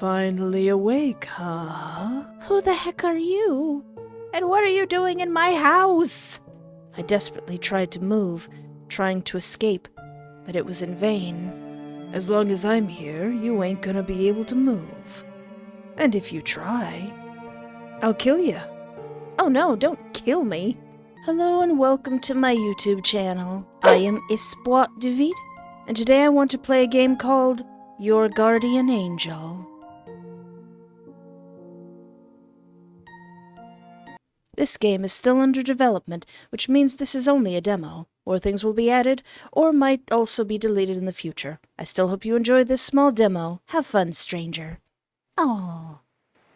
Finally awake, huh? Who the heck are you? And what are you doing in my house? I desperately tried to move, trying to escape, but it was in vain. As long as I'm here, you ain't gonna be able to move. And if you try, I'll kill you. Oh no, don't kill me. Hello and welcome to my YouTube channel. I am Espoir David, and today I want to play a game called Your Guardian Angel. This game is still under development, which means this is only a demo. More things will be added, or might also be deleted in the future. I still hope you enjoy this small demo. Have fun, stranger. Aww.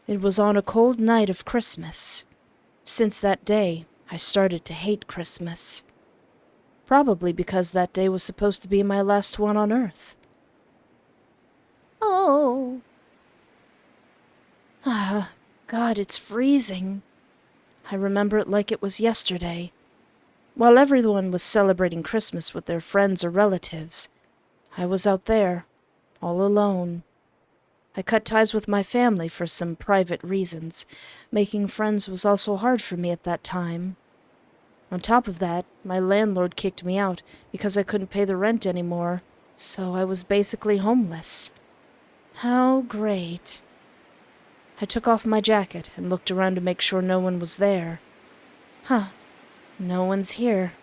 It was on a cold night of Christmas. Since that day, I started to hate Christmas. Probably because that day was supposed to be my last one on Earth. Oh. Ah, God, it's freezing. I remember it like it was yesterday. While everyone was celebrating Christmas with their friends or relatives, I was out there, all alone. I cut ties with my family for some private reasons. Making friends was also hard for me at that time. On top of that, my landlord kicked me out because I couldn't pay the rent anymore, so I was basically homeless. How great. I took off my jacket and looked around to make sure no one was there. No one's here.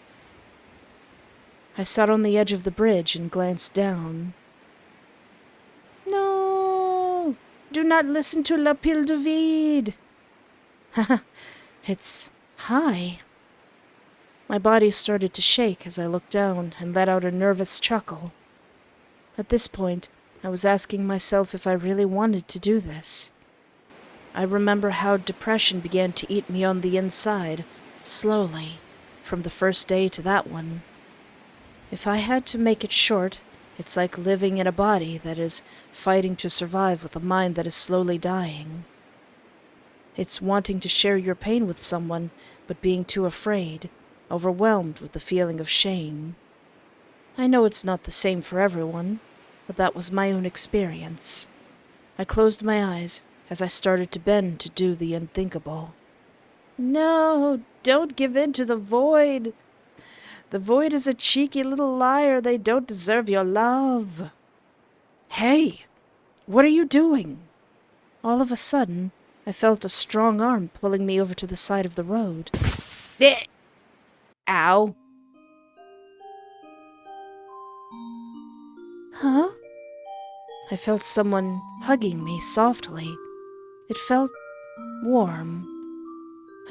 I sat on the edge of the bridge and glanced down. No! Do not listen to La Pile de Vide! It's high. My body started to shake as I looked down and let out a nervous chuckle. At this point, I was asking myself if I really wanted to do this. I remember how depression began to eat me on the inside, slowly, from the first day to that one. If I had to make it short, it's like living in a body that is fighting to survive with a mind that is slowly dying. It's wanting to share your pain with someone, but being too afraid, overwhelmed with the feeling of shame. I know it's not the same for everyone, but that was my own experience. I closed my eyes as I started to bend to do the unthinkable. No, don't give in to the void. The void is a cheeky little liar. They don't deserve your love. Hey, what are you doing? All of a sudden, I felt a strong arm pulling me over to the side of the road. Ow. Huh? I felt someone hugging me softly. It felt warm.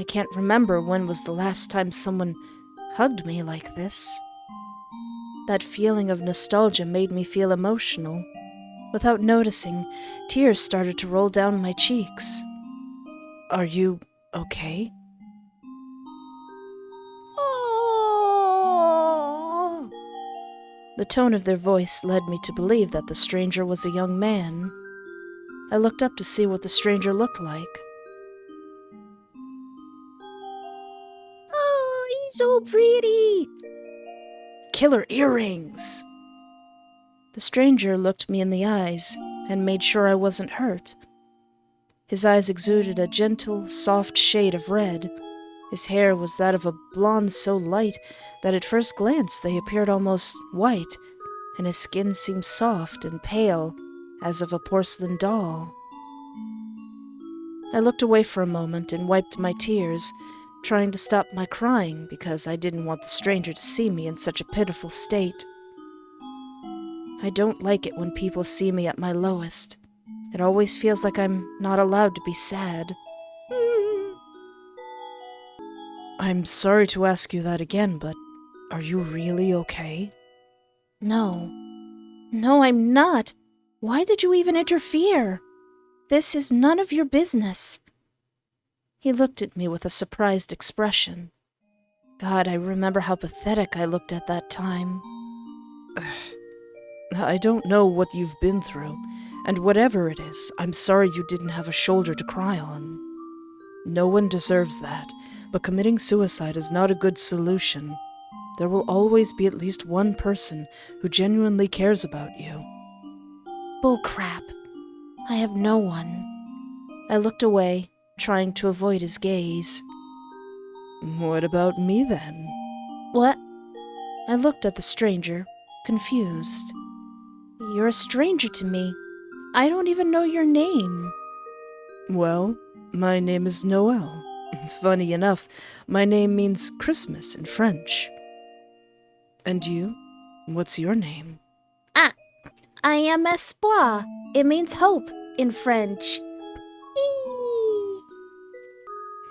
I can't remember when was the last time someone hugged me like this. That feeling of nostalgia made me feel emotional. Without noticing, tears started to roll down my cheeks. Are you okay? Oh. The tone of their voice led me to believe that the stranger was a young man. I looked up to see what the stranger looked like. Oh, he's so pretty! Killer earrings! The stranger looked me in the eyes and made sure I wasn't hurt. His eyes exuded a gentle, soft shade of red. His hair was that of a blonde so light that at first glance they appeared almost white, and his skin seemed soft and pale, as of a porcelain doll. I looked away for a moment and wiped my tears, trying to stop my crying because I didn't want the stranger to see me in such a pitiful state. I don't like it when people see me at my lowest. It always feels like I'm not allowed to be sad. I'm sorry to ask you that again, but are you really okay? No. No, I'm not. Why did you even interfere? This is none of your business. He looked at me with a surprised expression. God, I remember how pathetic I looked at that time. I don't know what you've been through, and whatever it is, I'm sorry you didn't have a shoulder to cry on. No one deserves that, but committing suicide is not a good solution. There will always be at least one person who genuinely cares about you. Bullcrap. I have no one. I looked away, trying to avoid his gaze. What about me then? What? I looked at the stranger, confused. You're a stranger to me. I don't even know your name. Well, my name is Noël. Funny enough, my name means Christmas in French. And you? What's your name? I am Espoir. It means hope in French. Eee.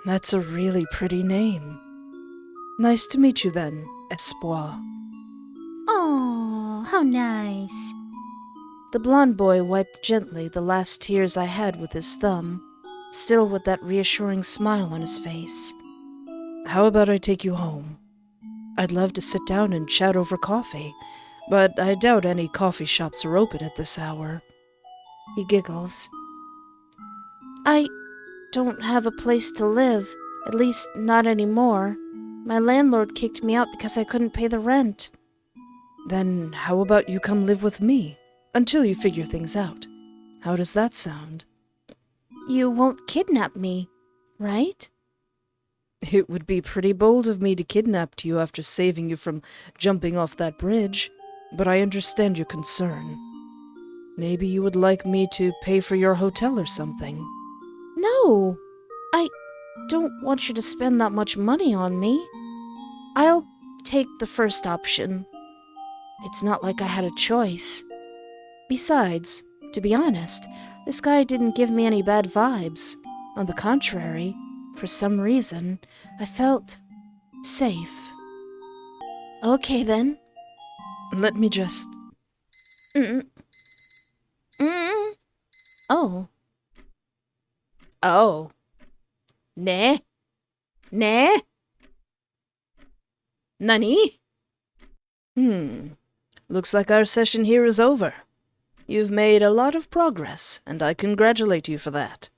That's a really pretty name. Nice to meet you then, Espoir. Oh, how nice. The blond boy wiped gently the last tears I had with his thumb, still with that reassuring smile on his face. How about I take you home? I'd love to sit down and chat over coffee, but I doubt any coffee shops are open at this hour. He giggles. I don't have a place to live, at least not anymore. My landlord kicked me out because I couldn't pay the rent. Then how about you come live with me until you figure things out? How does that sound? You won't kidnap me, right? It would be pretty bold of me to kidnap you after saving you from jumping off that bridge, but I understand your concern. Maybe you would like me to pay for your hotel or something. No, I don't want you to spend that much money on me. I'll take the first option. It's not like I had a choice. Besides, to be honest, this guy didn't give me any bad vibes. On the contrary, for some reason, I felt safe. Okay then. Let me just... Mm. Oh. Oh. Ne? Ne? Nani? Looks like our session here is over. You've made a lot of progress, and I congratulate you for that.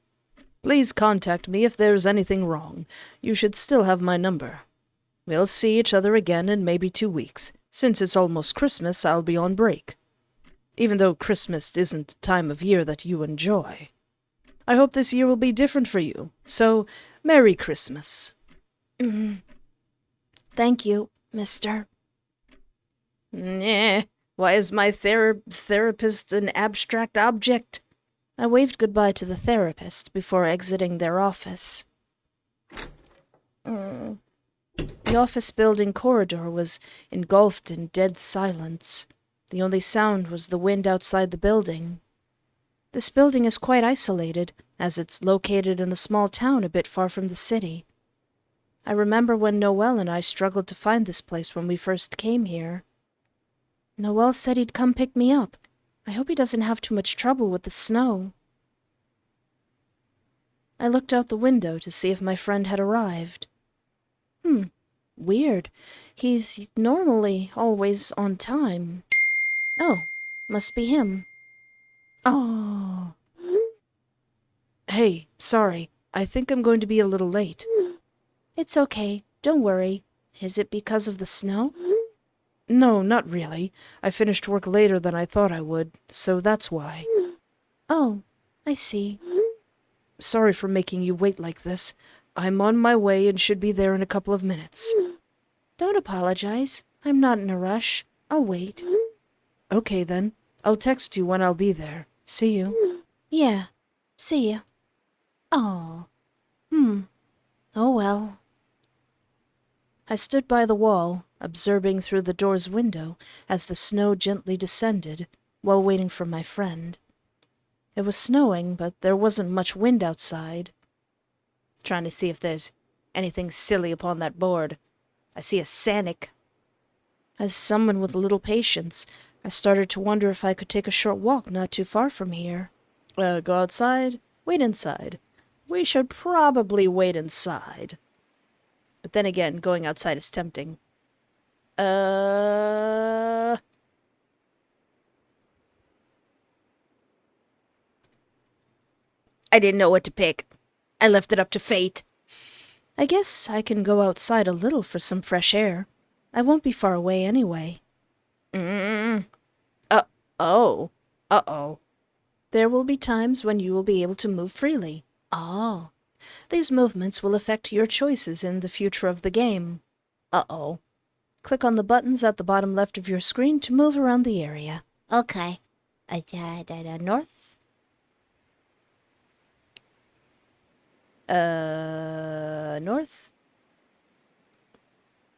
Please contact me if there's anything wrong. You should still have my number. We'll see each other again in maybe 2 weeks. Since it's almost Christmas, I'll be on break. Even though Christmas isn't a time of year that you enjoy. I hope this year will be different for you. So, Merry Christmas. Thank you, mister. Why is my therapist an abstract object? I waved goodbye to the therapist before exiting their office. The office building corridor was engulfed in dead silence. The only sound was the wind outside the building. This building is quite isolated, as it's located in a small town a bit far from the city. I remember when Noël and I struggled to find this place when we first came here. Noël said he'd come pick me up. I hope he doesn't have too much trouble with the snow. I looked out the window to see if my friend had arrived. Weird. He's normally always on time. Oh, must be him. Oh. Hey, sorry. I think I'm going to be a little late. It's okay. Don't worry. Is it because of the snow? No, not really. I finished work later than I thought I would, so that's why. Oh, I see. Sorry for making you wait like this. I'm on my way and should be there in a couple of minutes. Don't apologize. I'm not in a rush. I'll wait. Okay then. I'll text you when I'll be there. See you. Yeah. See ya. Oh. Oh well. I stood by the wall, observing through the door's window as the snow gently descended, while waiting for my friend. It was snowing, but there wasn't much wind outside. Trying to see if there's anything silly upon that board. I see a Sanic. As someone with little patience, I started to wonder if I could take a short walk not too far from here. Go outside, wait inside. We should probably wait inside. But then again, going outside is tempting. I didn't know what to pick. I left it up to fate. I guess I can go outside a little for some fresh air. I won't be far away anyway. Uh-oh. There will be times when you will be able to move freely. Oh. These movements will affect your choices in the future of the game. Uh-oh. Click on the buttons at the bottom left of your screen to move around the area. Okay. North? North?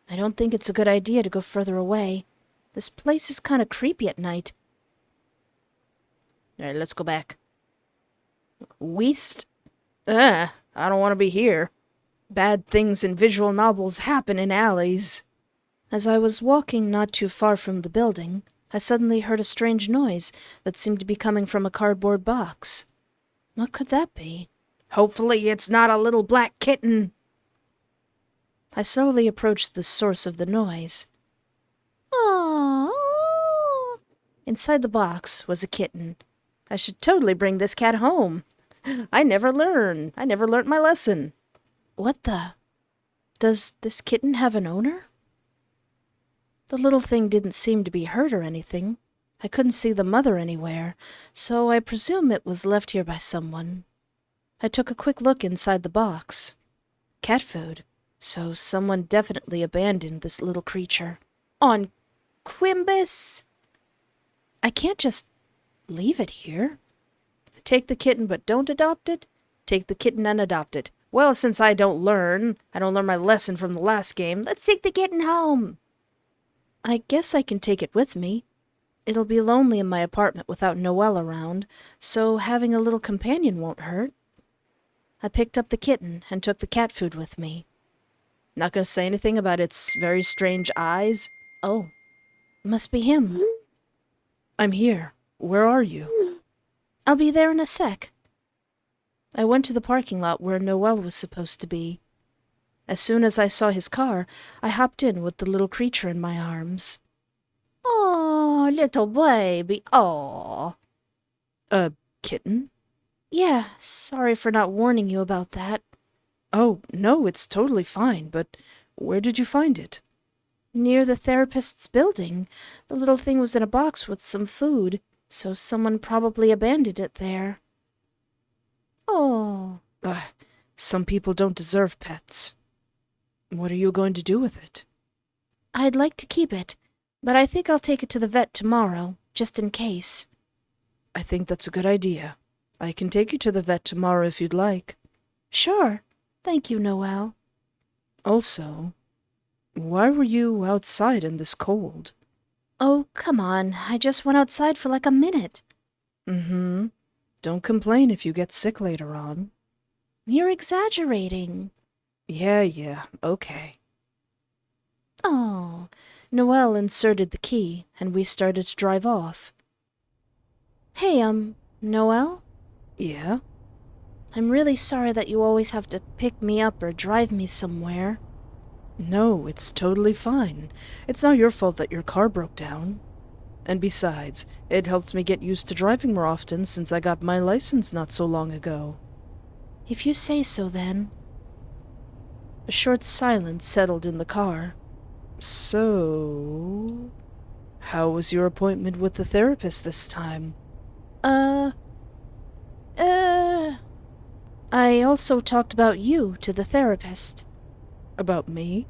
I don't think it's a good idea to go further away. This place is kind of creepy at night. Alright, let's go back. West? I don't want to be here. Bad things in visual novels happen in alleys. As I was walking not too far from the building, I suddenly heard a strange noise that seemed to be coming from a cardboard box. What could that be? Hopefully it's not a little black kitten. I slowly approached the source of the noise. Aww. Inside the box was a kitten. I should totally bring this cat home. I never learned my lesson. What the? Does this kitten have an owner? The little thing didn't seem to be hurt or anything. I couldn't see the mother anywhere, so I presume it was left here by someone. I took a quick look inside the box. Cat food. So someone definitely abandoned this little creature. On Quimbus? I can't just leave it here. Take the kitten but don't adopt it? Take the kitten and adopt it. Well, since I don't learn my lesson from the last game, let's take the kitten home. I guess I can take it with me. It'll be lonely in my apartment without Noël around, so having a little companion won't hurt. I picked up the kitten and took the cat food with me. Not going to say anything about its very strange eyes? Oh, must be him. I'm here. Where are you? I'll be there in a sec. I went to the parking lot where Noël was supposed to be. As soon as I saw his car, I hopped in with the little creature in my arms. Oh, little baby, oh. A kitten? Yeah, sorry for not warning you about that. Oh, no, it's totally fine, but where did you find it? Near the therapist's building. The little thing was in a box with some food, so someone probably abandoned it there. Oh. Some people don't deserve pets. What are you going to do with it? I'd like to keep it, but I think I'll take it to the vet tomorrow, just in case. I think that's a good idea. I can take you to the vet tomorrow if you'd like. Sure. Thank you, Noël. Also, why were you outside in this cold? Oh, come on. I just went outside for like a minute. Mm-hmm. Don't complain if you get sick later on. You're exaggerating. Yeah, okay. Oh, Noël inserted the key, and we started to drive off. Hey, Noël? Yeah? I'm really sorry that you always have to pick me up or drive me somewhere. No, it's totally fine. It's not your fault that your car broke down. And besides, it helps me get used to driving more often since I got my license not so long ago. If you say so, then. A short silence settled in the car. So, how was your appointment with the therapist this time? I also talked about you to the therapist. About me?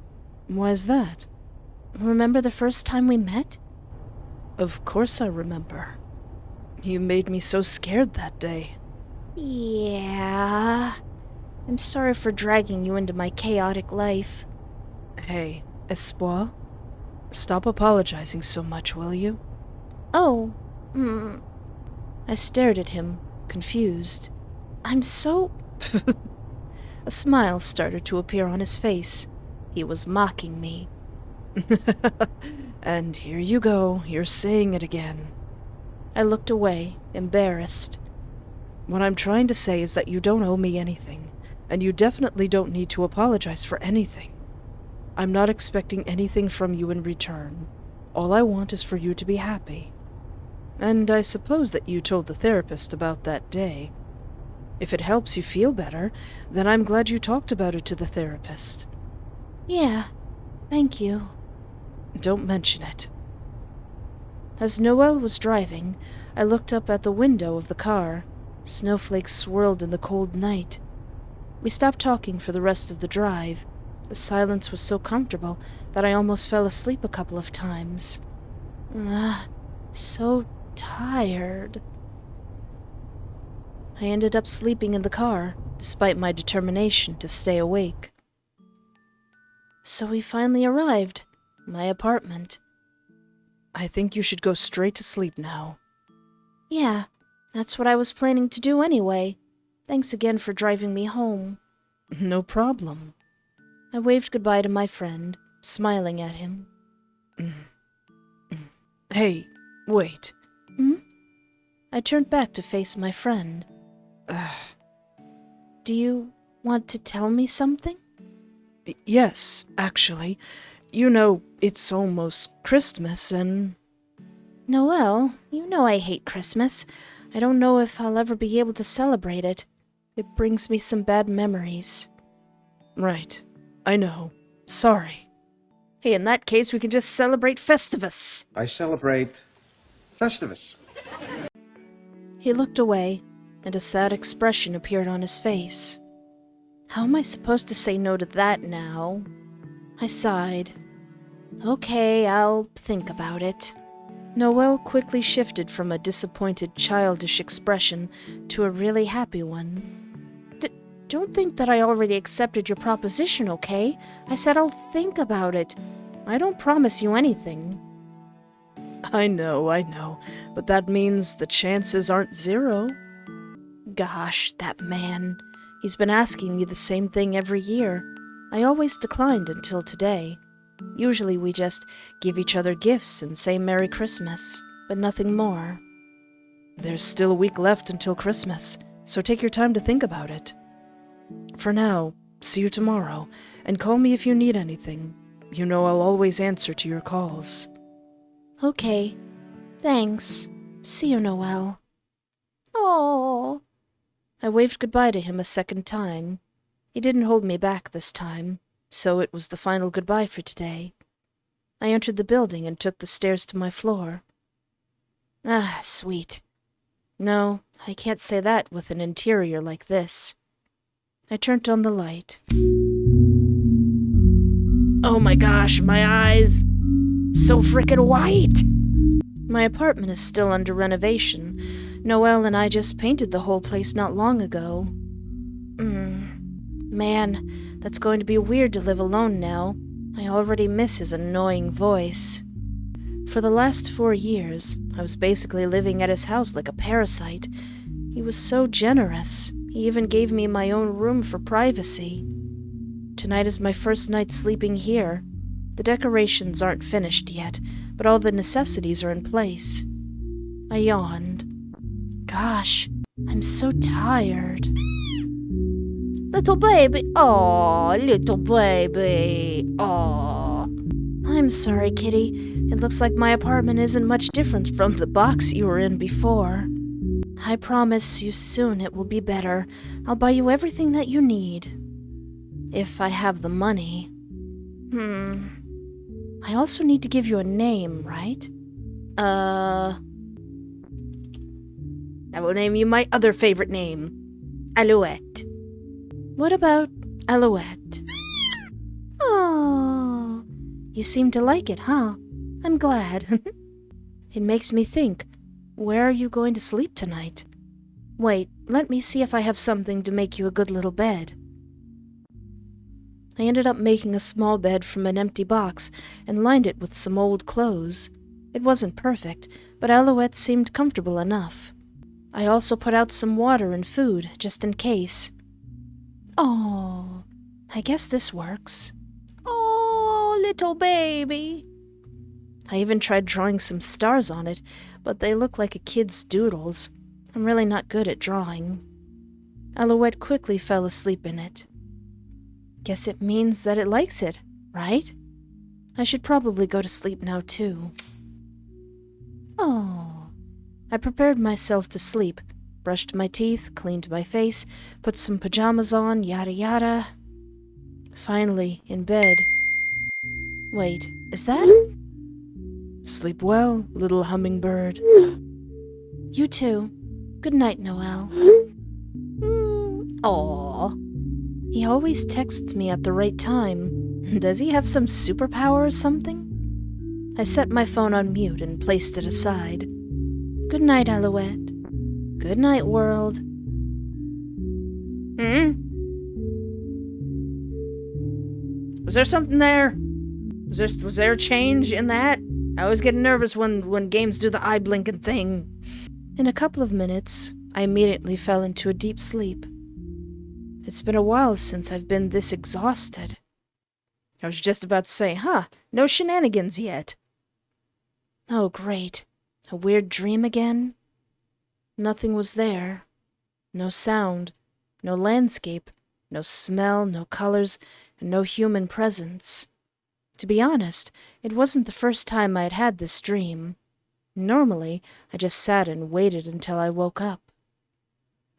Why's that? Remember the first time we met? Of course I remember. You made me so scared that day. Yeah. I'm sorry for dragging you into my chaotic life. Hey, Espoir, stop apologizing so much, will you? Oh, I stared at him, confused. I'm so... A smile started to appear on his face. He was mocking me. And here you go, you're saying it again. I looked away, embarrassed. What I'm trying to say is that you don't owe me anything, and you definitely don't need to apologize for anything. I'm not expecting anything from you in return. All I want is for you to be happy. And I suppose that you told the therapist about that day. If it helps you feel better, then I'm glad you talked about it to the therapist. Yeah, thank you. Don't mention it. As Noël was driving, I looked up at the window of the car. Snowflakes swirled in the cold night. We stopped talking for the rest of the drive. The silence was so comfortable that I almost fell asleep a couple of times. So tired. I ended up sleeping in the car, despite my determination to stay awake. So we finally arrived. My apartment. I think you should go straight to sleep now. Yeah, that's what I was planning to do anyway. Thanks again for driving me home. No problem. I waved goodbye to my friend, smiling at him. Hey, wait. I turned back to face my friend. Do you want to tell me something? Yes, actually. You know, it's almost Christmas and... Noël, you know I hate Christmas. I don't know if I'll ever be able to celebrate it. It brings me some bad memories. Right. I know. Sorry. Hey, in that case, we can just celebrate Festivus. I celebrate Festivus. He looked away, and a sad expression appeared on his face. How am I supposed to say no to that now? I sighed. Okay, I'll think about it. Noël quickly shifted from a disappointed, childish expression to a really happy one. Don't think that I already accepted your proposition, okay? I said I'll think about it. I don't promise you anything. I know, but that means the chances aren't zero. Gosh, that man. He's been asking me the same thing every year. I always declined until today. Usually we just give each other gifts and say Merry Christmas, but nothing more. There's still a week left until Christmas, so take your time to think about it. For now, see you tomorrow, and call me if you need anything. You know I'll always answer to your calls. Okay. Thanks. See you, Noël. Oh. I waved goodbye to him a second time. He didn't hold me back this time, so it was the final goodbye for today. I entered the building and took the stairs to my floor. Sweet. No, I can't say that with an interior like this. I turned on the light. Oh my gosh, my eyes! So frickin' white! My apartment is still under renovation. Noël and I just painted the whole place not long ago. Man, that's going to be weird to live alone now. I already miss his annoying voice. For the last 4 years, I was basically living at his house like a parasite. He was so generous. He even gave me my own room for privacy. Tonight is my first night sleeping here. The decorations aren't finished yet, but all the necessities are in place. I yawned. Gosh, I'm so tired. Little baby, oh, little baby, oh. I'm sorry, kitty. It looks like my apartment isn't much different from the box you were in before. I promise you soon it will be better. I'll buy you everything that you need. If I have the money. I also need to give you a name, right? I will name you my other favorite name. Alouette. What about Alouette? Oh, you seem to like it, huh? I'm glad. It makes me think, where are you going to sleep tonight? Wait, let me see if I have something to make you a good little bed. I ended up making a small bed from an empty box and lined it with some old clothes. It wasn't perfect, but Alouette seemed comfortable enough. I also put out some water and food, just in case. Oh, I guess this works. Oh, little baby. I even tried drawing some stars on it, but they look like a kid's doodles. I'm really not good at drawing. Alouette quickly fell asleep in it. Guess it means that it likes it, right? I should probably go to sleep now, too. Oh. I prepared myself to sleep, brushed my teeth, cleaned my face, put some pajamas on, yada yada. Finally, in bed. Wait, is that? Sleep well, little hummingbird. You too. Good night, Noel. Aw. He always texts me at the right time. Does he have some superpower or something? I set my phone on mute and placed it aside. Good night, Alouette. Good night, world. Was there something there? Was there a change in that? I always get nervous when games do the eye blinking thing. In a couple of minutes, I immediately fell into a deep sleep. It's been a while since I've been this exhausted. I was just about to say, no shenanigans yet. Oh, great. A weird dream again? Nothing was there. No sound, no landscape, no smell, no colors, and no human presence. To be honest, it wasn't the first time I had had this dream. Normally, I just sat and waited until I woke up.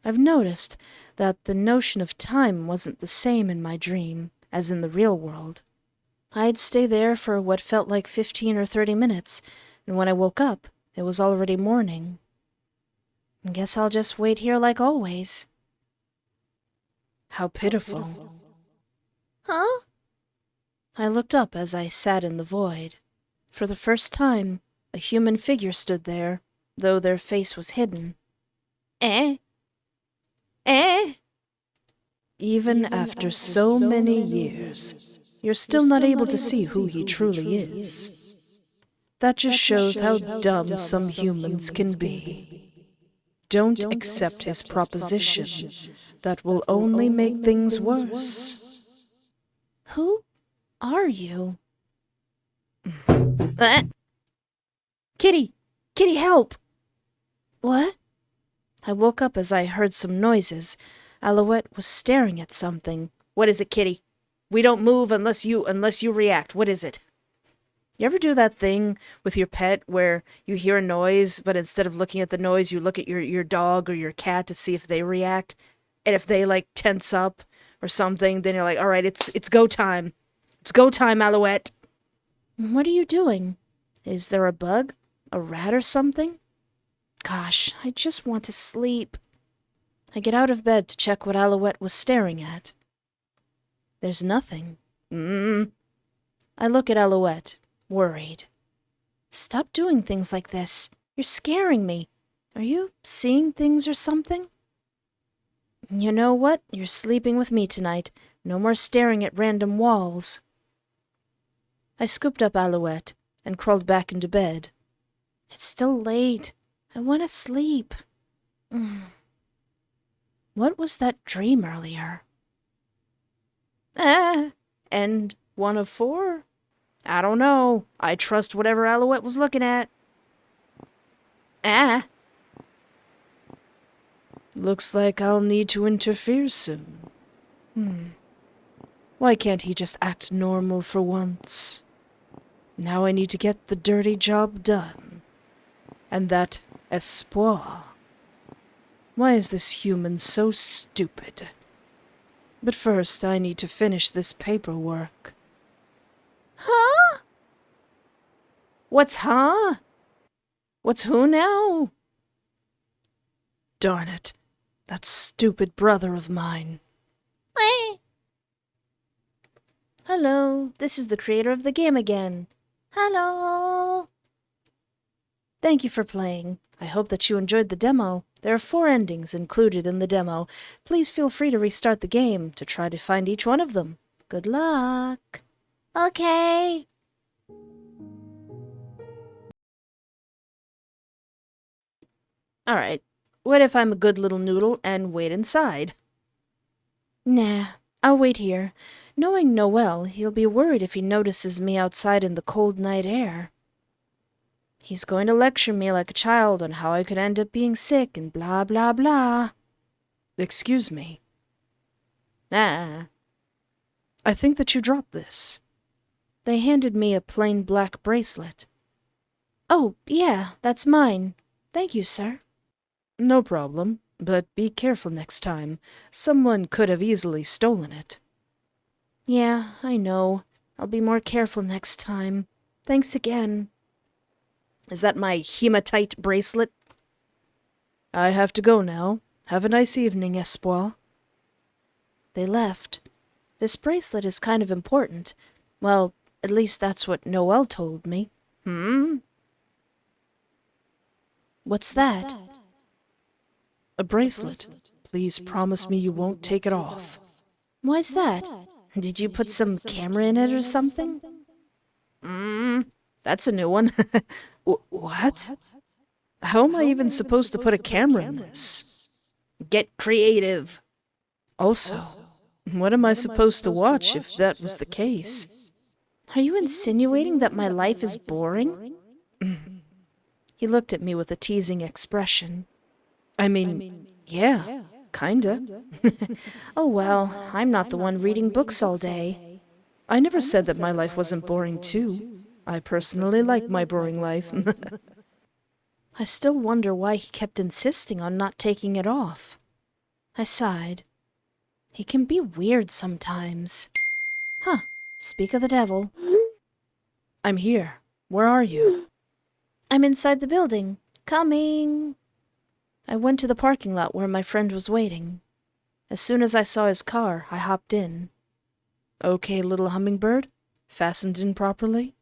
I've noticed that the notion of time wasn't the same in my dream as in the real world. I'd stay there for what felt like 15 or 30 minutes, and when I woke up, it was already morning. I guess I'll just wait here like always. How pitiful. Huh? I looked up as I sat in the void. For the first time, a human figure stood there, though their face was hidden. Eh? Even after so many years, you're still not able to see who he truly is. That just shows how dumb some humans can be. Don't accept his proposition. That will only make things worse. Who are you? Kitty! Kitty, help! What? I woke up as I heard some noises. Alouette was staring at something. What is it, Kitty? We don't move unless you react. What is it? You ever do that thing with your pet where you hear a noise, but instead of looking at the noise, you look at your dog or your cat to see if they react? And if they, like, tense up or something, then you're like, all right, it's go time. It's go time, Alouette. What are you doing? Is there a bug? A rat or something? Gosh, I just want to sleep. I get out of bed to check what Alouette was staring at. There's nothing. I look at Alouette, worried. Stop doing things like this. You're scaring me. Are you seeing things or something? You know what? You're sleeping with me tonight. No more staring at random walls. I scooped up Alouette and crawled back into bed. It's still late. I want to sleep. What was that dream earlier? End 1 of 4? I don't know. I trust whatever Alouette was looking at. Looks like I'll need to interfere soon. Why can't he just act normal for once? Now I need to get the dirty job done. And that espoir. Why is this human so stupid? But first I need to finish this paperwork. Huh? What's huh? What's who now? Darn it. That stupid brother of mine. Hello, this is the creator of the game again. Hello. Thank you for playing. I hope that you enjoyed the demo. There are 4 endings included in the demo. Please feel free to restart the game to try to find each one of them. Good luck. Okay. Alright, what if I'm a good little noodle and wait inside? Nah, I'll wait here. Knowing Noel, he'll be worried if he notices me outside in the cold night air. He's going to lecture me like a child on how I could end up being sick and blah blah blah. Excuse me. I think that you dropped this. They handed me a plain black bracelet. Oh, yeah, that's mine. Thank you, sir. No problem, but be careful next time. Someone could have easily stolen it. Yeah, I know. I'll be more careful next time. Thanks again. Is that my hematite bracelet? I have to go now. Have a nice evening, Espoir. They left. This bracelet is kind of important. Well, at least that's what Noël told me. What's that? A bracelet. Please promise me you won't take it off. Why's that? Did you put some camera in it or something? That's a new one. What? How am I even supposed to put a camera in this? Get creative. Also, what am I supposed to watch if that was the case? Are you insinuating that my life is boring? He looked at me with a teasing expression. I mean, yeah, kinda. Oh well, I'm not the one reading books all day. I never said that my life wasn't boring too. I personally like my boring life. I still wonder why he kept insisting on not taking it off. I sighed. He can be weird sometimes. Huh, speak of the devil. I'm here. Where are you? I'm inside the building. Coming. I went to the parking lot where my friend was waiting. As soon as I saw his car, I hopped in. Okay, little hummingbird? Fastened in properly?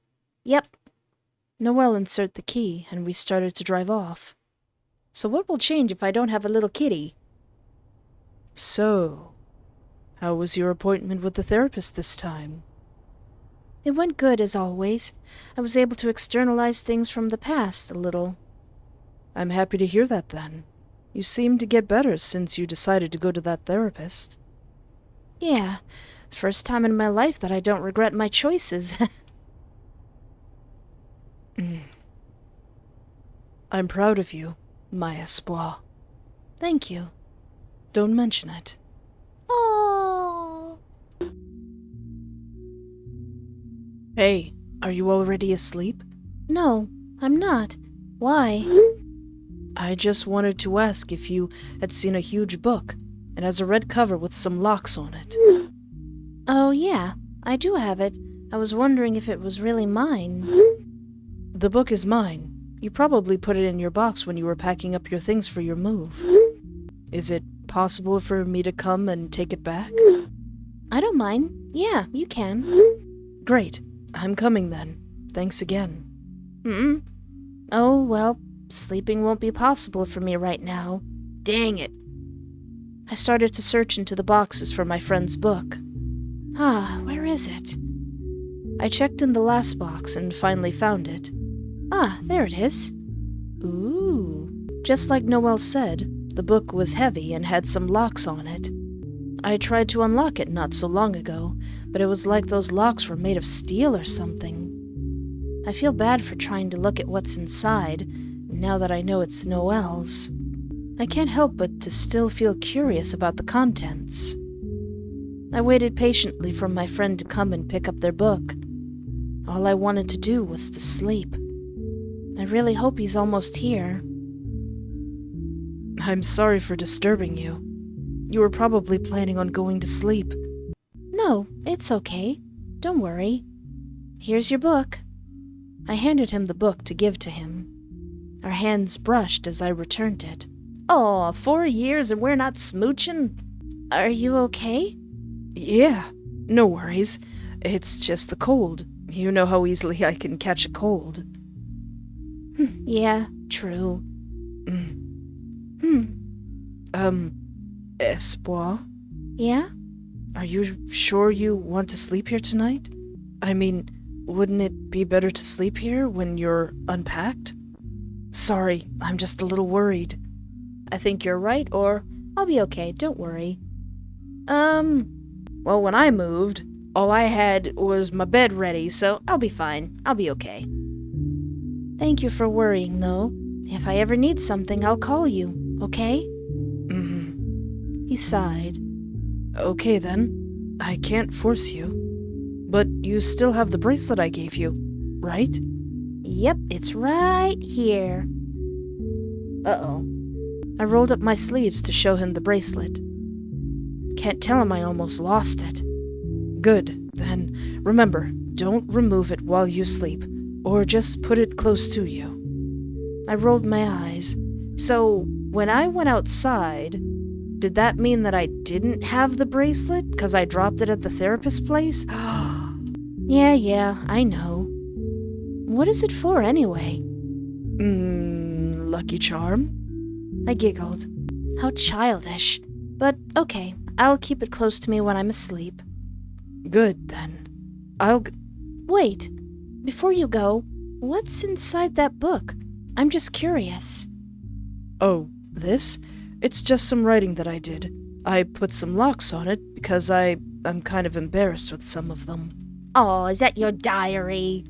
Yep. Noël inserted the key, and we started to drive off. So what will change if I don't have a little kitty? So, how was your appointment with the therapist this time? It went good, as always. I was able to externalize things from the past a little. I'm happy to hear that, then. You seem to get better since you decided to go to that therapist. Yeah, first time in my life that I don't regret my choices. I'm proud of you, my espoir. Thank you. Don't mention it. Oh. Hey, are you already asleep? No, I'm not. Why? I just wanted to ask if you had seen a huge book. It has a red cover with some locks on it. Oh, yeah, I do have it. I was wondering if it was really mine. The book is mine. You probably put it in your box when you were packing up your things for your move. Is it possible for me to come and take it back? I don't mind. Yeah, you can. Great. I'm coming then. Thanks again. Oh, well, sleeping won't be possible for me right now. Dang it. I started to search into the boxes for my friend's book. Where is it? I checked in the last box and finally found it. There it is. Ooh. Just like Noël said, the book was heavy and had some locks on it. I tried to unlock it not so long ago, but it was like those locks were made of steel or something. I feel bad for trying to look at what's inside, now that I know it's Noël's. I can't help but to still feel curious about the contents. I waited patiently for my friend to come and pick up their book. All I wanted to do was to sleep. I really hope he's almost here. I'm sorry for disturbing you. You were probably planning on going to sleep. No, it's okay. Don't worry. Here's your book. I handed him the book to give to him. Our hands brushed as I returned it. Oh, 4 years and we're not smooching? Are you okay? Yeah, no worries. It's just the cold. You know how easily I can catch a cold. Yeah, true. Espoir? Yeah? Are you sure you want to sleep here tonight? I mean, wouldn't it be better to sleep here when you're unpacked? Sorry, I'm just a little worried. I think you're right, or I'll be okay, don't worry. Well, when I moved, all I had was my bed ready, so I'll be fine. I'll be okay. Thank you for worrying, though. If I ever need something, I'll call you, okay? He sighed. Okay, then. I can't force you. But you still have the bracelet I gave you, right? Yep, it's right here. Uh-oh. I rolled up my sleeves to show him the bracelet. Can't tell him I almost lost it. Good. Then, remember, don't remove it while you sleep, or just put it close to you. I rolled my eyes. So, when I went outside, did that mean that I didn't have the bracelet because I dropped it at the therapist's place? Yeah, I know. What is it for anyway? Lucky charm? I giggled. How childish. But okay, I'll keep it close to me when I'm asleep. Good, then. Wait, before you go, what's inside that book? I'm just curious. Oh, this? It's just some writing that I did. I put some locks on it because I'm kind of embarrassed with some of them. Oh, is that your diary?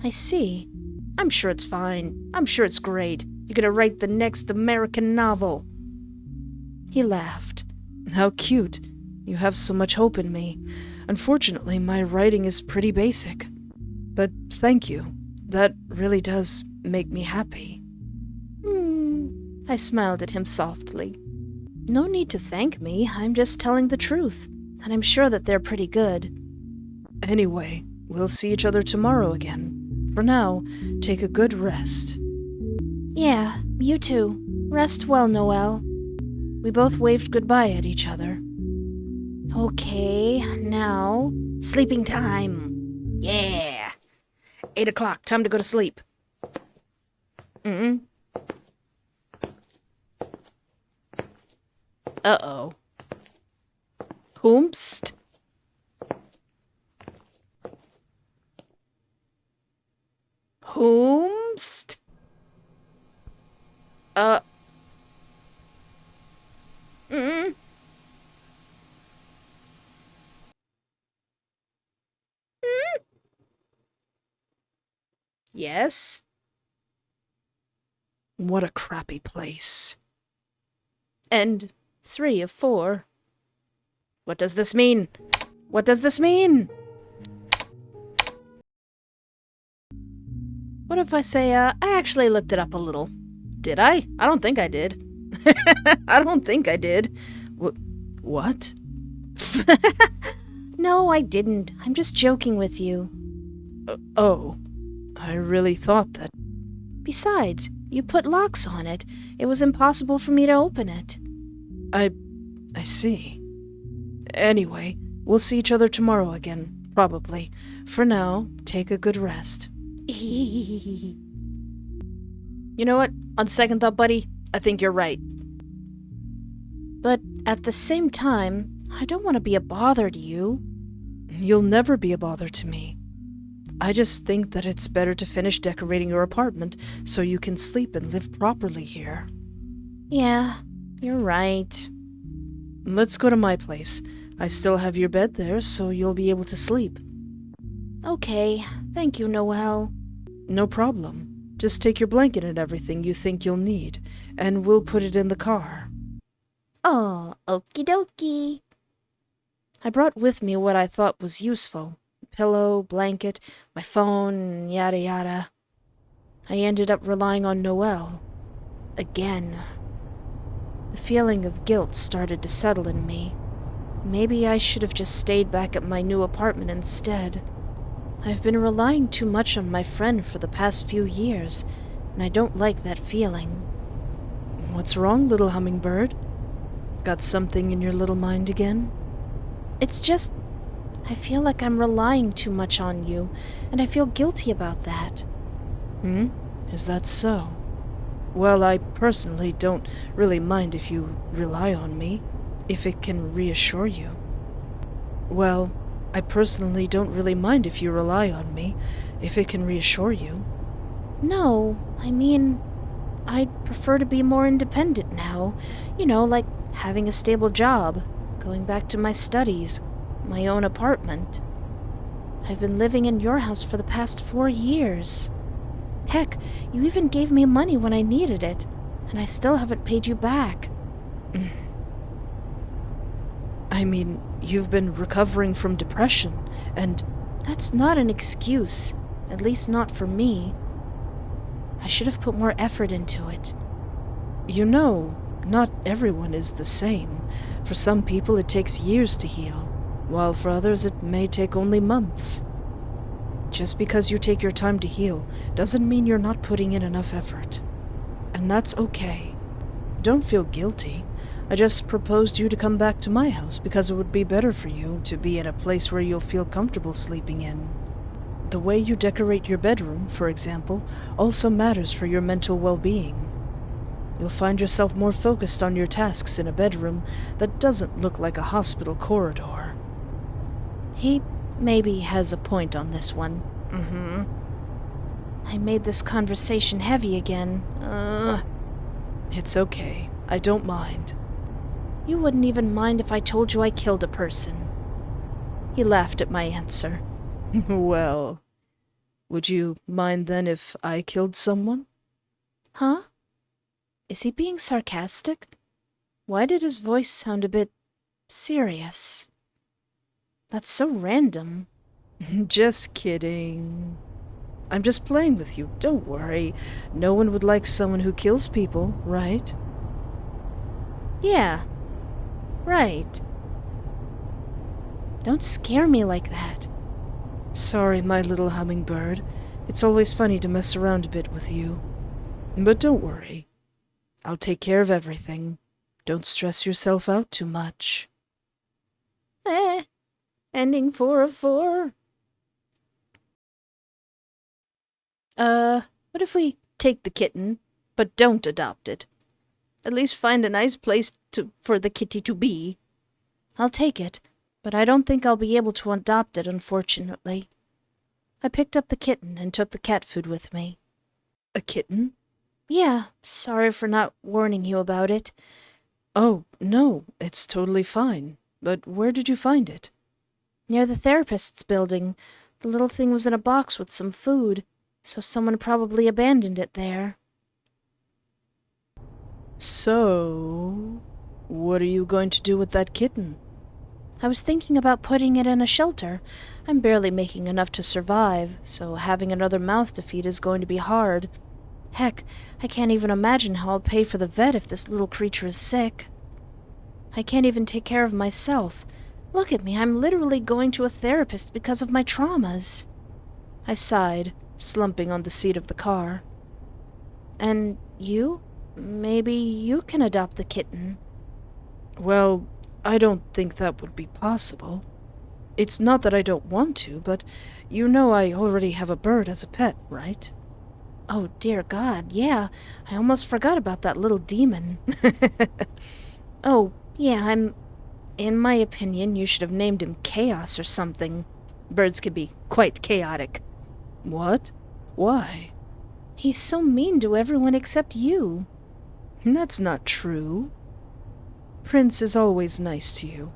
I see. I'm sure it's fine. I'm sure it's great. You're gonna write the next American novel. He laughed. How cute. You have so much hope in me. Unfortunately, my writing is pretty basic. But thank you. That really does make me happy. I smiled at him softly. No need to thank me. I'm just telling the truth. And I'm sure that they're pretty good. Anyway, we'll see each other tomorrow again. For now, take a good rest. Yeah, you too. Rest well, Noël. We both waved goodbye at each other. Okay, now, sleeping time. Yeah. 8 o'clock, time to go to sleep. Uh-oh. Whomst? Whomst? Yes? What a crappy place. And 3 of 4. What does this mean? What does this mean? What if I say, I actually looked it up a little? Did I? I don't think I did. I don't think I did. What? No, I didn't. I'm just joking with you. Oh, I really thought that. Besides, you put locks on it. It was impossible for me to open it. I see. Anyway, we'll see each other tomorrow again, probably. For now, take a good rest. You know what? On second thought, buddy, I think you're right. But at the same time, I don't want to be a bother to you. You'll never be a bother to me. I just think that it's better to finish decorating your apartment so you can sleep and live properly here. Yeah, you're right. Let's go to my place. I still have your bed there, so you'll be able to sleep. Okay, thank you, Noël. No problem. Just take your blanket and everything you think you'll need, and we'll put it in the car. Oh, okie dokie. I brought with me what I thought was useful. Pillow, blanket, my phone, yada yada. I ended up relying on Noël. Again. The feeling of guilt started to settle in me. Maybe I should have just stayed back at my new apartment instead. I've been relying too much on my friend for the past few years, and I don't like that feeling. What's wrong, little hummingbird? Got something in your little mind again? It's just, I feel like I'm relying too much on you, and I feel guilty about that. Is that so? Well, I personally don't really mind if you rely on me, if it can reassure you. Well, I personally don't really mind if you rely on me, if it can reassure you. No, I mean, I'd prefer to be more independent now. You know, like having a stable job, going back to my studies, my own apartment. I've been living in your house for the past 4 years. Heck, you even gave me money when I needed it, and I still haven't paid you back. I mean, you've been recovering from depression, and... That's not an excuse, at least not for me. I should have put more effort into it. You know, not everyone is the same. For some people it takes years to heal, while for others it may take only months. Just because you take your time to heal doesn't mean you're not putting in enough effort. And that's okay. Don't feel guilty. I just proposed you to come back to my house because it would be better for you to be in a place where you'll feel comfortable sleeping in. The way you decorate your bedroom, for example, also matters for your mental well-being. You'll find yourself more focused on your tasks in a bedroom that doesn't look like a hospital corridor. He maybe has a point on this one. I made this conversation heavy again. It's okay. I don't mind. You wouldn't even mind if I told you I killed a person. He laughed at my answer. Well, would you mind then if I killed someone? Huh? Is he being sarcastic? Why did his voice sound a bit serious? That's so random. Just kidding. I'm just playing with you. Don't worry. No one would like someone who kills people, right? Yeah. Right. Don't scare me like that. Sorry, my little hummingbird. It's always funny to mess around a bit with you. But don't worry. I'll take care of everything. Don't stress yourself out too much. Ending 4 of 4. What if we take the kitten, but don't adopt it? At least find a nice place for the kitty to be. I'll take it, but I don't think I'll be able to adopt it, unfortunately. I picked up the kitten and took the cat food with me. A kitten? Yeah, sorry for not warning you about it. Oh, no, it's totally fine. But where did you find it? Near the therapist's building. The little thing was in a box with some food, so someone probably abandoned it there. So, what are you going to do with that kitten? I was thinking about putting it in a shelter. I'm barely making enough to survive, so having another mouth to feed is going to be hard. Heck, I can't even imagine how I'll pay for the vet if this little creature is sick. I can't even take care of myself. Look at me, I'm literally going to a therapist because of my traumas. I sighed, slumping on the seat of the car. And you? Maybe you can adopt the kitten. Well, I don't think that would be possible. It's not that I don't want to, but you know I already have a bird as a pet, right? Oh, dear God, yeah. I almost forgot about that little demon. Oh, yeah, in my opinion, you should have named him Chaos or something. Birds can be quite chaotic. What? Why? He's so mean to everyone except you. That's not true. Prince is always nice to you.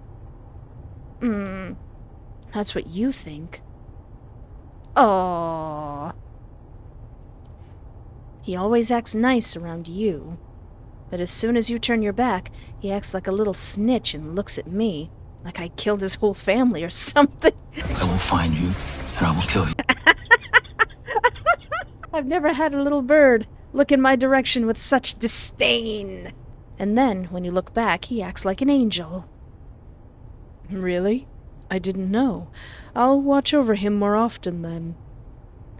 That's what you think. Aww. He always acts nice around you. But as soon as you turn your back, he acts like a little snitch and looks at me, like I killed his whole family or something. I will find you, and I will kill you. I've never had a little bird look in my direction with such disdain. And then, when you look back, he acts like an angel. Really? I didn't know. I'll watch over him more often then.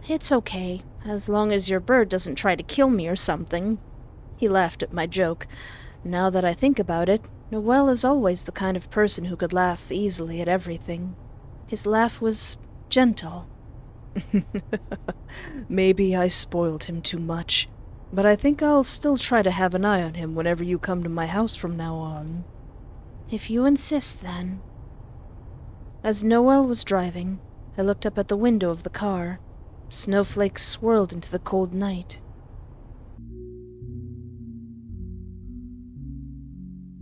It's okay, as long as your bird doesn't try to kill me or something. He laughed at my joke. Now that I think about it, Noël is always the kind of person who could laugh easily at everything. His laugh was gentle. Maybe I spoiled him too much, but I think I'll still try to have an eye on him whenever you come to my house from now on. If you insist, then. As Noël was driving, I looked up at the window of the car. Snowflakes swirled into the cold night.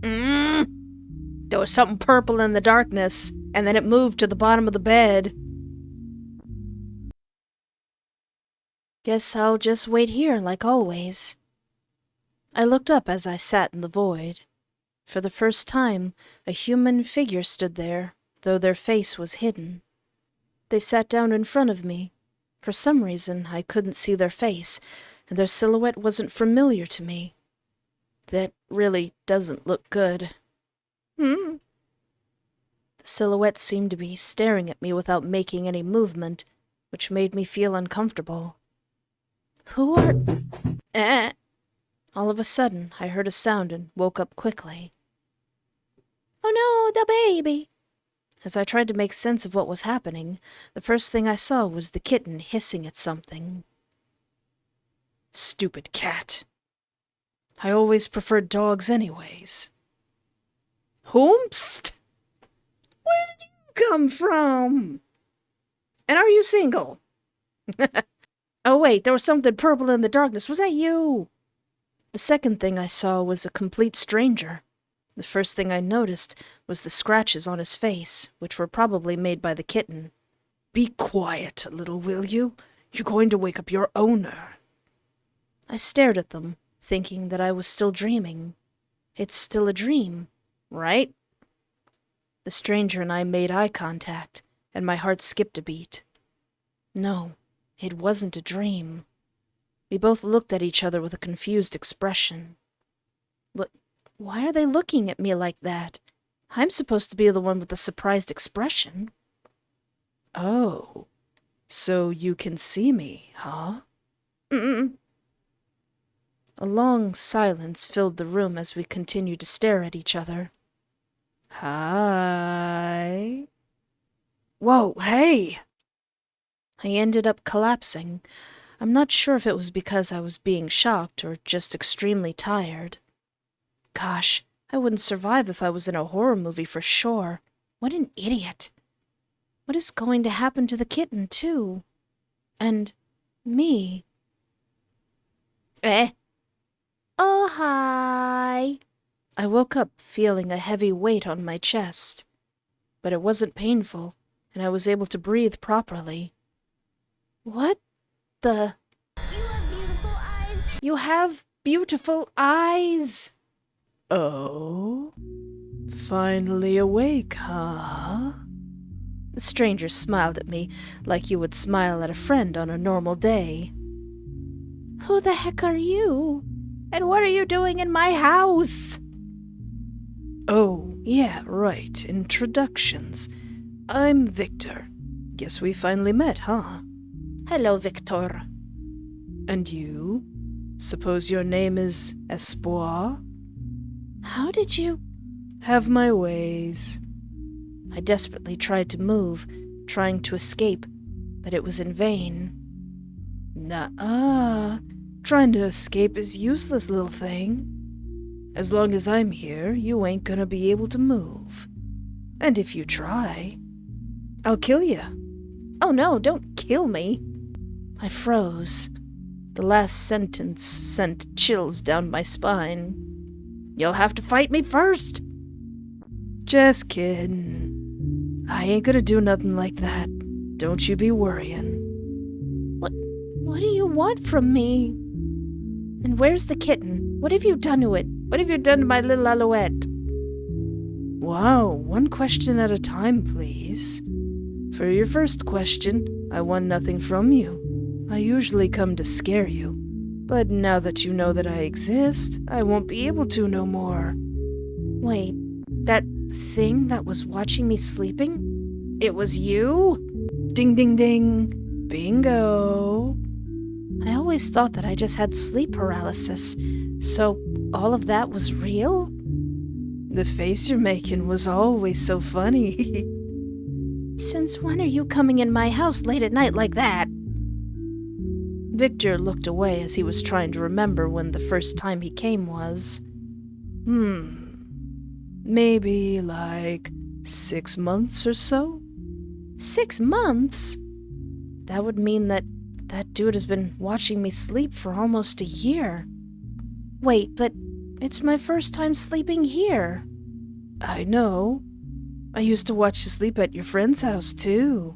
There was something purple in the darkness, and then it moved to the bottom of the bed. Guess I'll just wait here like always. I looked up as I sat in the void. For the first time, a human figure stood there, though their face was hidden. They sat down in front of me. For some reason, I couldn't see their face, and their silhouette wasn't familiar to me. That really doesn't look good. The silhouette seemed to be staring at me without making any movement, which made me feel uncomfortable. Who are... All of a sudden, I heard a sound and woke up quickly. "Oh no, the baby!" As I tried to make sense of what was happening, the first thing I saw was the kitten hissing at something. Stupid cat. I always preferred dogs anyways. Whomst? Where did you come from? And are you single? Oh wait, there was something purple in the darkness. Was that you? The second thing I saw was a complete stranger. The first thing I noticed was the scratches on his face, which were probably made by the kitten. Be quiet a little, will you? You're going to wake up your owner. I stared at them, thinking that I was still dreaming. It's still a dream, right? The stranger and I made eye contact, and my heart skipped a beat. No, it wasn't a dream. We both looked at each other with a confused expression. But why are they looking at me like that? I'm supposed to be the one with the surprised expression. Oh, so you can see me, huh? Mm-mm. A long silence filled the room as we continued to stare at each other. Hi. Whoa, hey! I ended up collapsing. I'm not sure if it was because I was being shocked or just extremely tired. Gosh, I wouldn't survive if I was in a horror movie for sure. What an idiot. What is going to happen to the kitten, too? And me? Oh, hi. I woke up feeling a heavy weight on my chest. But it wasn't painful, and I was able to breathe properly. What the? You have beautiful eyes. You have beautiful eyes. Oh? Finally awake, huh? The stranger smiled at me like you would smile at a friend on a normal day. Who the heck are you? And what are you doing in my house? Oh, yeah, right. Introductions. I'm Victor. Guess we finally met, huh? Hello, Victor. And you? Suppose your name is Espoir? How did you? Have my ways. I desperately tried to move, trying to escape, but it was in vain. Nuh-uh. Trying to escape is useless, little thing. As long as I'm here, you ain't gonna be able to move. And if you try, I'll kill you. Oh no, don't kill me. I froze. The last sentence sent chills down my spine. You'll have to fight me first. Just kidding. I ain't gonna do nothing like that. Don't you be worrying. What do you want from me? And where's the kitten? What have you done to it? What have you done to my little Alouette? Wow, one question at a time, please. For your first question, I want nothing from you. I usually come to scare you. But now that you know that I exist, I won't be able to no more. Wait, that thing that was watching me sleeping? It was you? Ding, ding, ding. Bingo. I always thought that I just had sleep paralysis. So all of that was real? The face you're making was always so funny. Since when are you coming in my house late at night like that? Victor looked away as he was trying to remember when the first time he came was. Maybe like 6 months or so? 6 months? That would mean that dude has been watching me sleep for almost a year. Wait, but it's my first time sleeping here. I know. I used to watch you sleep at your friend's house, too.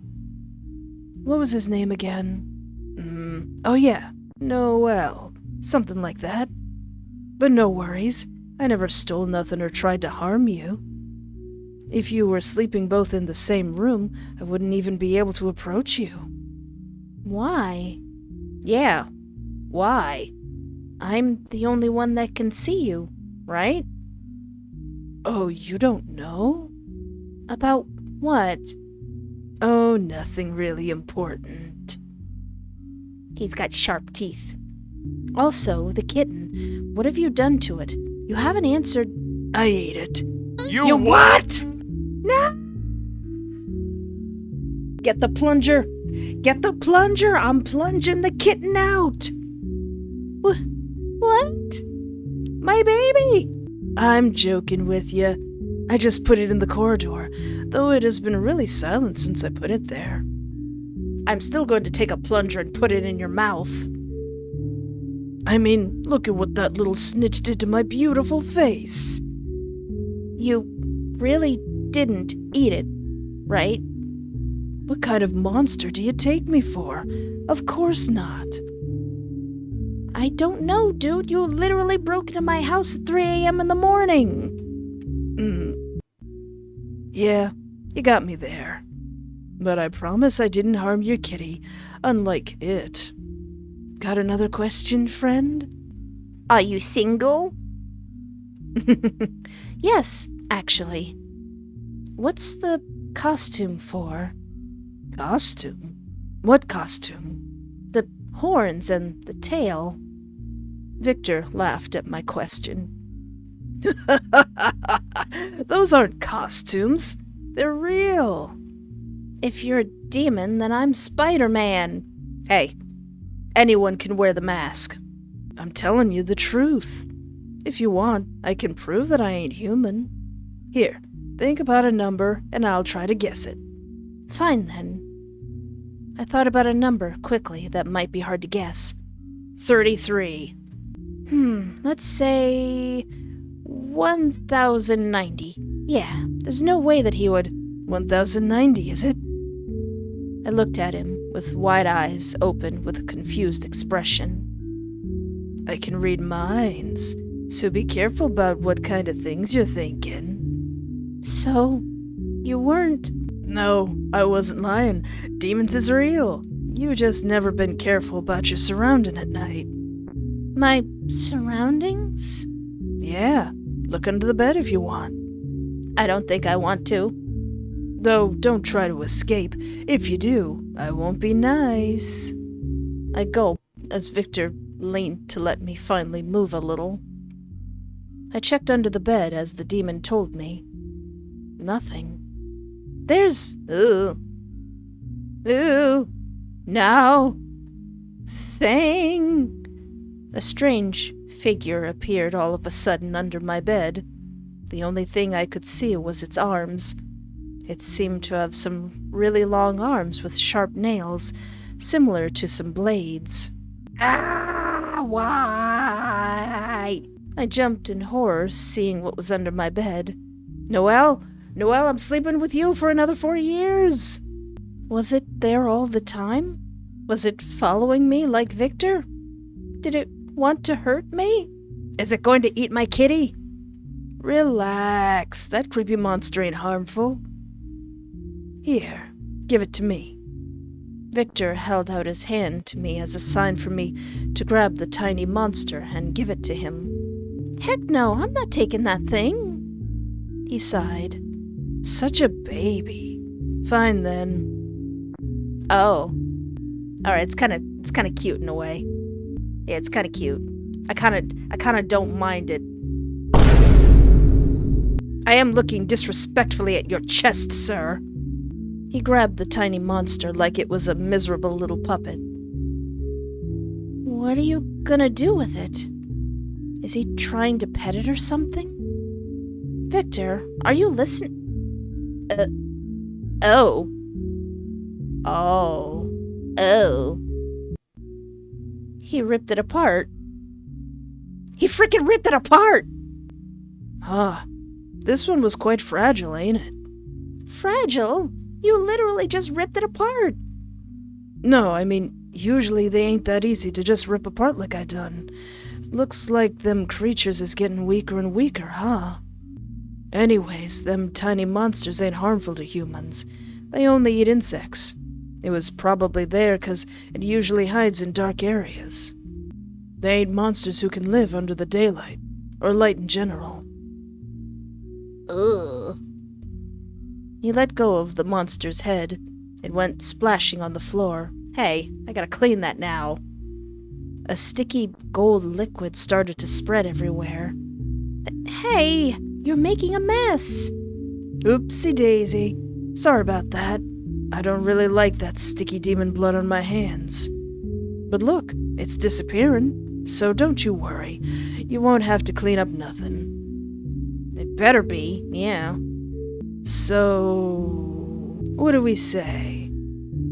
What was his name again? Oh yeah, Noël. Something like that. But no worries. I never stole nothing or tried to harm you. If you were sleeping both in the same room, I wouldn't even be able to approach you. Why? Yeah, why? I'm the only one that can see you, right? Oh, you don't know? About what? Oh, nothing really important. He's got sharp teeth. Also, the kitten. What have you done to it? You haven't answered. I ate it. You what? Get the plunger! Get the plunger! I'm plunging the kitten out! What? My baby! I'm joking with you. I just put it in the corridor, though it has been really silent since I put it there. I'm still going to take a plunger and put it in your mouth. I mean, look at what that little snitch did to my beautiful face. You really didn't eat it, right? What kind of monster do you take me for? Of course not. I don't know, dude. You literally broke into my house at 3 a.m. in the morning. Yeah, you got me there. But I promise I didn't harm your kitty, unlike it. Got another question, friend? Are you single? Yes, actually. What's the costume for? Costume? What costume? The horns and the tail. Victor laughed at my question. Those aren't costumes. They're real. If you're a demon, then I'm Spider-Man. Hey, anyone can wear the mask. I'm telling you the truth. If you want, I can prove that I ain't human. Here, think about a number, and I'll try to guess it. Fine, then. I thought about a number quickly that might be hard to guess. 33. Let's say 1,090. Yeah, there's no way that he would. 1,090, is it? I looked at him with wide eyes open with a confused expression. I can read minds, so be careful about what kind of things you're thinking. So, you weren't. No, I wasn't lying. Demons is real. You just never been careful about your surrounding at night. My surroundings? Yeah, look under the bed if you want. I don't think I want to. Though, don't try to escape. If you do, I won't be nice. I gulped as Victor leaned to let me finally move a little. I checked under the bed as the demon told me. Nothing. There's... Ooh, now... thing... A strange figure appeared all of a sudden under my bed. The only thing I could see was its arms. It seemed to have some really long arms with sharp nails, similar to some blades. Ah, why? I jumped in horror, seeing what was under my bed. Noël, I'm sleeping with you for another 4 years. Was it there all the time? Was it following me like Victor? Did it want to hurt me? Is it going to eat my kitty? Relax, that creepy monster ain't harmful. Here, give it to me. Victor held out his hand to me as a sign for me to grab the tiny monster and give it to him. Heck no, I'm not taking that thing. He sighed. Such a baby. Fine then. Oh. Alright, it's kinda cute in a way. Yeah, it's kinda cute. I kinda don't mind it. I am looking disrespectfully at your chest, sir. He grabbed the tiny monster like it was a miserable little puppet. What are you gonna do with it? Is he trying to pet it or something? Victor, are you listening? Oh. He ripped it apart. He freaking ripped it apart! Huh. This one was quite fragile, ain't it? Fragile? You literally just ripped it apart. No, I mean, usually they ain't that easy to just rip apart like I done. Looks like them creatures is getting weaker and weaker, huh? Anyways, them tiny monsters ain't harmful to humans. They only eat insects. It was probably there 'cause it usually hides in dark areas. They ain't monsters who can live under the daylight, or light in general. Ugh. He let go of the monster's head. It went splashing on the floor. Hey, I gotta clean that now. A sticky gold liquid started to spread everywhere. Hey, you're making a mess. Oopsie daisy. Sorry about that. I don't really like that sticky demon blood on my hands. But look, it's disappearing, so don't you worry. You won't have to clean up nothing. It better be, yeah. So, what do we say?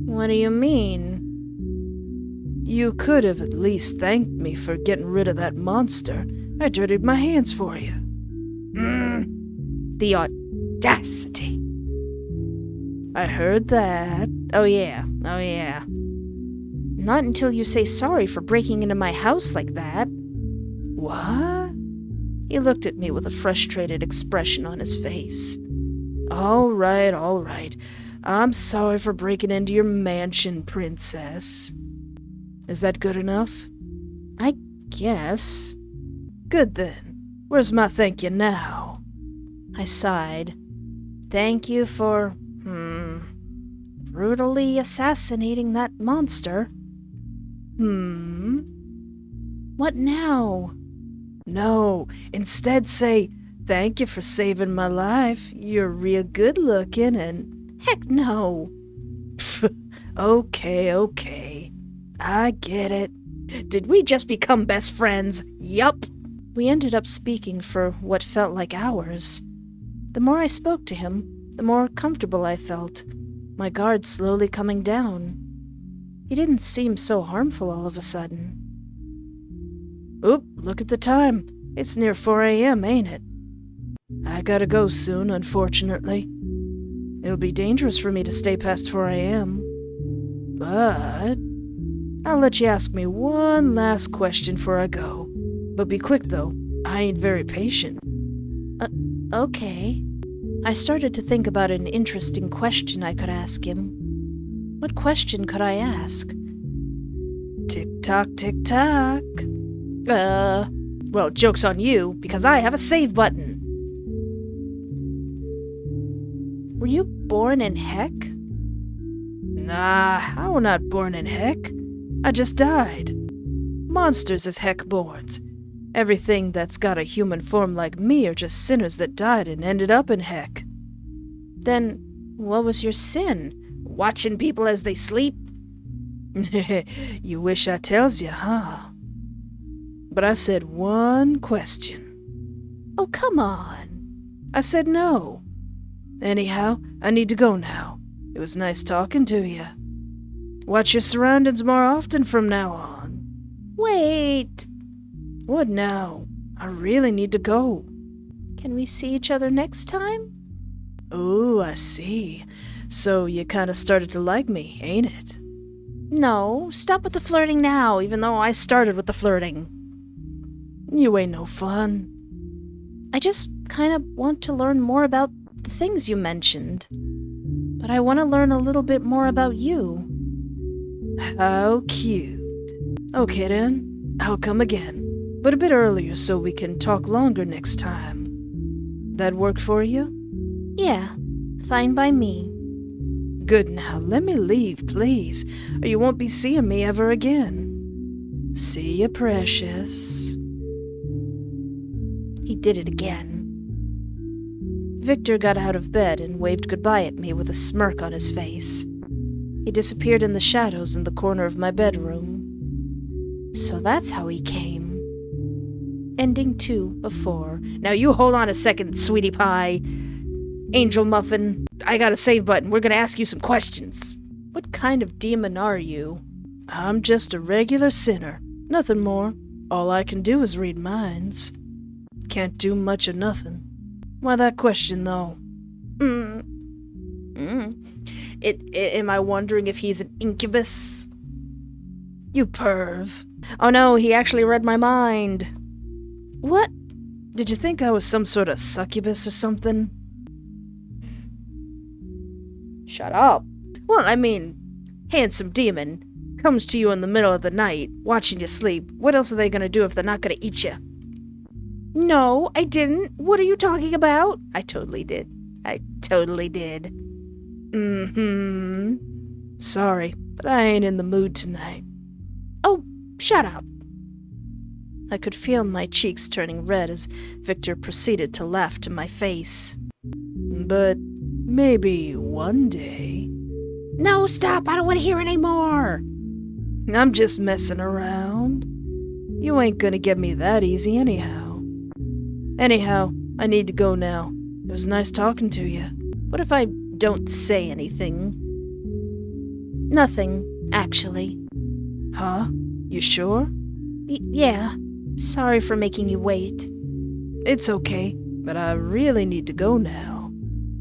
What do you mean? You could have at least thanked me for getting rid of that monster. I dirtied my hands for you. The audacity. I heard that. Oh yeah. Not until you say sorry for breaking into my house like that. What? He looked at me with a frustrated expression on his face. All right. I'm sorry for breaking into your mansion, princess. Is that good enough? I guess. Good then. Where's my thank you now? I sighed. Thank you for, brutally assassinating that monster. What now? No, instead say, thank you for saving my life. You're real good looking and... Heck no. Okay. I get it. Did we just become best friends? Yup. We ended up speaking for what felt like hours. The more I spoke to him, the more comfortable I felt, my guard slowly coming down. He didn't seem so harmful all of a sudden. Oop, look at the time. It's near 4 a.m., ain't it? I gotta go soon, unfortunately. It'll be dangerous for me to stay past 4 a.m. But I'll let you ask me one last question before I go. But be quick, though. I ain't very patient. Okay. I started to think about an interesting question I could ask him. What question could I ask? Tick-tock, tick-tock. Well, joke's on you, because I have a save button. Were you born in Heck? Nah, I was not born in Heck. I just died. Monsters is Heck-borns. Everything that's got a human form like me are just sinners that died and ended up in Heck. Then, what was your sin? Watching people as they sleep? You wish I tells you, huh? But I said one question. Oh, come on. I said no. Anyhow, I need to go now. It was nice talking to you. Watch your surroundings more often from now on. Wait. What now? I really need to go. Can we see each other next time? Oh, I see. So you kinda started to like me, ain't it? No, stop with the flirting now, even though I started with the flirting. You ain't no fun. I just kinda want to learn more about the things you mentioned. But I want to learn a little bit more about you. How cute. Okay then, I'll come again. But a bit earlier so we can talk longer next time. That work for you? Yeah, fine by me. Good, now let me leave, please, or you won't be seeing me ever again. See ya, precious. He did it again. Victor got out of bed and waved goodbye at me with a smirk on his face. He disappeared in the shadows in the corner of my bedroom. So that's how he came. Ending 2 of 4. Now you hold on a second, sweetie pie. Angel muffin, I got a save button. We're gonna ask you some questions. What kind of demon are you? I'm just a regular sinner. Nothing more. All I can do is read minds. Can't do much of nothing. Why that question, though? Am I wondering if he's an incubus? You perv. Oh no, he actually read my mind. What? Did you think I was some sort of succubus or something? Shut up. Well, I mean, handsome demon comes to you in the middle of the night, watching you sleep. What else are they gonna do if they're not gonna eat you? No, I didn't. What are you talking about? I totally did. Sorry, but I ain't in the mood tonight. Oh, shut up. I could feel my cheeks turning red as Victor proceeded to laugh to my face. But maybe one day. No, stop! I don't want to hear any more! I'm just messing around. You ain't gonna get me that easy anyhow. Anyhow, I need to go now. It was nice talking to you. What if I don't say anything? Nothing, actually. Huh? You sure? Yeah. Sorry for making you wait. It's okay, but I really need to go now.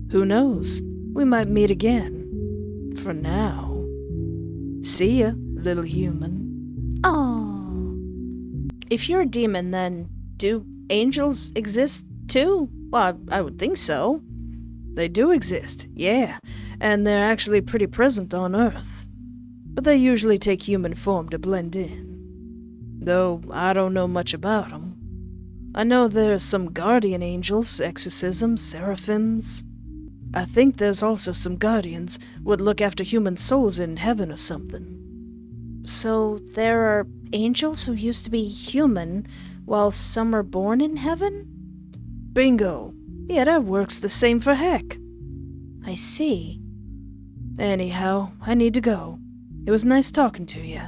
Who knows? We might meet again. For now. See ya, little human. Oh. If you're a demon, then do angels exist too? Well, I would think so. They do exist, yeah, and they're actually pretty present on Earth. But they usually take human form to blend in. Though I don't know much about them. I know there's some guardian angels, exorcisms, seraphims. I think there's also some guardians would look after human souls in heaven or something. So there are angels who used to be human, while some are born in heaven? Bingo! Yeah, that works the same for heck. I see. Anyhow, I need to go. It was nice talking to you.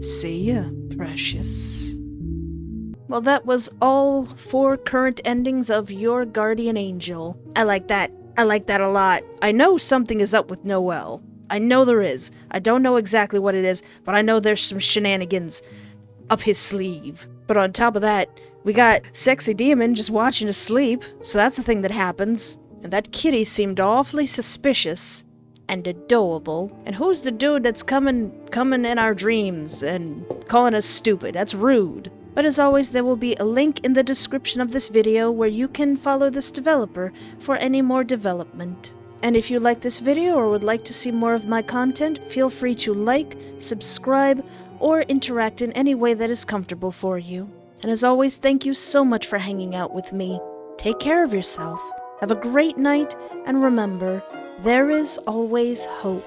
See ya, precious. Well, that was all 4 current endings of Your Guardian Angel. I like that. I like that a lot. I know something is up with Noël. I know there is. I don't know exactly what it is, but I know there's some shenanigans up his sleeve. But on top of that, we got Sexy Demon just watching us sleep, so that's a thing that happens. And that kitty seemed awfully suspicious and adorable. And who's the dude that's coming in our dreams and calling us stupid? That's rude. But as always, there will be a link in the description of this video where you can follow this developer for any more development. And if you like this video or would like to see more of my content, feel free to like, subscribe, or interact in any way that is comfortable for you. And as always, thank you so much for hanging out with me. Take care of yourself. Have a great night, and remember, there is always hope.